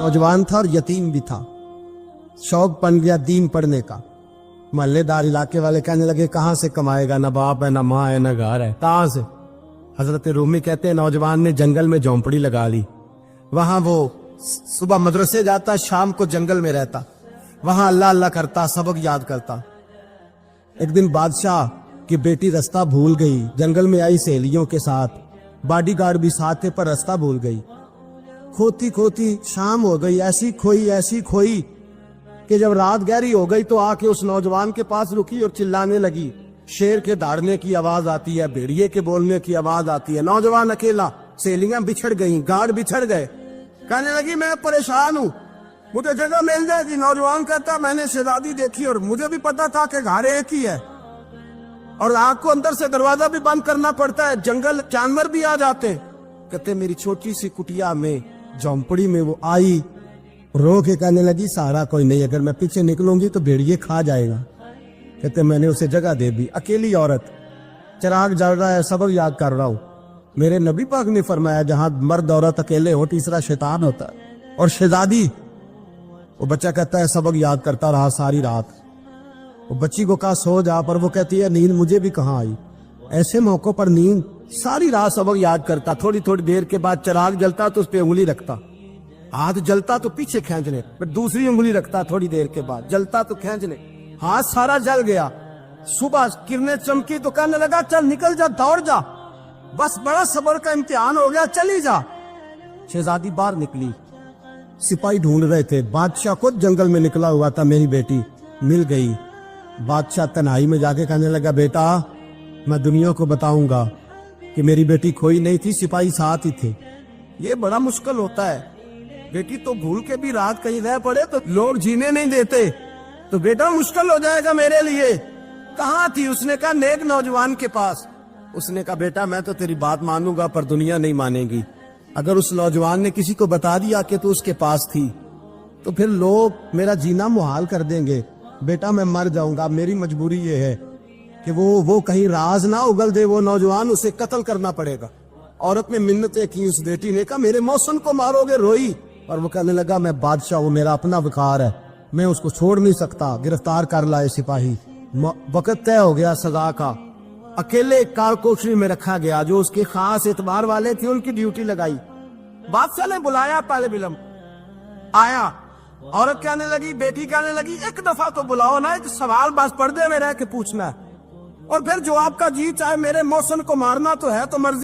नौजवान था और यतीम भी था। शौक बन गया दीन पढ़ने का। मोहल्लेदार इलाके वाले कहने लगे कहाँ से कमाएगा, ना बाप है, ना माँ है, ना घर है, कहाँ से। हजरत रूमी कहते हैं नौजवान ने जंगल में झोंपड़ी लगा ली। वहां वो सुबह मदरसे जाता, शाम को जंगल में रहता, वहां अल्लाह अल्लाह करता, सबक याद करता। एक दिन बादशाह की बेटी रास्ता भूल गई, जंगल में आई सहेलियों के साथ, बॉडीगार्ड भी साथ थे पर रास्ता भूल गई। खोती खोती शाम हो गई, ऐसी खोई कि जब रात गहरी हो गई तो आके उस नौजवान के पास रुकी और चिल्लाने लगी। शेर के दौड़ने की आवाज आती है, भेड़िए के बोलने की आवाज आती है। नौजवान अकेला, सहेलियां बिछड़ गई, गार्ड बिछड़ गए। कहने लगी मैं परेशान हूँ, मुझे जगह मिल जाएगी। नौजवान कहता मैंने शहजादी देखी और मुझे भी पता था कि घर एक ही है और आग को अंदर से दरवाजा भी बंद करना पड़ता है, जंगल जानवर भी आ जाते। कहते मेरी छोटी सी कुटिया में, झोंपड़ी में वो आई, रो के कहने लगी सहारा कोई नहीं, अगर मैं पीछे निकलूंगी तो भेड़िए खा जाएगा। कहते मैंने उसे जगह दे दी। अकेली औरत, चिराग जल रहा है, सबक याद कर रहा हूं। मेरे नबी पाक ने फरमाया जहां मर्द औरत अकेले हो तीसरा शैतान होता है। और शहजादी, वो बच्चा कहता है सबक याद करता रहा सारी रात। वो बच्ची को कहा सो जा, पर वो कहती है नींद मुझे भी कहाँ आई। ऐसे मौकों पर नींद, सारी रात सबक याद करता। थोड़ी थोड़ी देर के बाद चिराग जलता तो उस पर उंगली रखता, हाथ जलता तो पीछे खींचने, फिर दूसरी उंगली रखता। थोड़ी देर के बाद जलता तो खींचने, हाथ सारा जल गया। सुबह किरणें चमकी तो कहने लगा चल निकल जा, दौड़ जा, बस बड़ा सब्र का इम्तिहान हो गया, चली जा। शहजादी बाहर निकली, सिपाही ढूंढ रहे थे। बादशाह खुद जंगल में निकला हुआ था, मेरी बेटी मिल गई। बादशाह तन्हाई में जाके कहने लगा बेटा मैं दुनिया को बताऊंगा कि मेरी बेटी खोई नहीं थी, सिपाही साथ ही थे। ये बड़ा मुश्किल होता है, बेटी तो भूल के भी रात कहीं रह पड़े तो लोग जीने नहीं देते, तो बेटा मुश्किल हो जाएगा मेरे लिए। कहाँ थी? उसने कहा नेक नौजवान के पास। उसने कहा बेटा मैं तो तेरी बात मानूंगा पर दुनिया नहीं मानेगी। अगर उस नौजवान ने किसी को बता दिया कि तू उसके पास थी तो फिर लोग मेरा जीना मुहाल कर देंगे। बेटा मैं मर जाऊंगा, मेरी मजबूरी ये है कि वो कहीं राज ना उगल दे वो नौजवान, उसे कत्ल करना पड़ेगा। औरत ने मिन्नतें की, उस बेटी ने कहा मेरे मौसम को मारोगे, रोई। और वो कहने लगा मैं बादशाह, वो मेरा अपना विकार है, मैं उसको छोड़ नहीं सकता। गिरफ्तार कर लाए सिपाही। वक्त तय हो गया सजा का। अकेले कारकोठरी में रखा गया, जो उसके खास एतबार वाले थे उनकी ड्यूटी लगाई। बादशाह ने बुलाया, पहले बिलम आया। औरत कहने लगी, बेटी कहने लगी एक दफा तो बुलाओ ना, एक सवाल बस पर्दे में रह के पूछना है और फिर जो आपका जी चाहे, मेरे मौसम को मारना तो है तो मर्जी।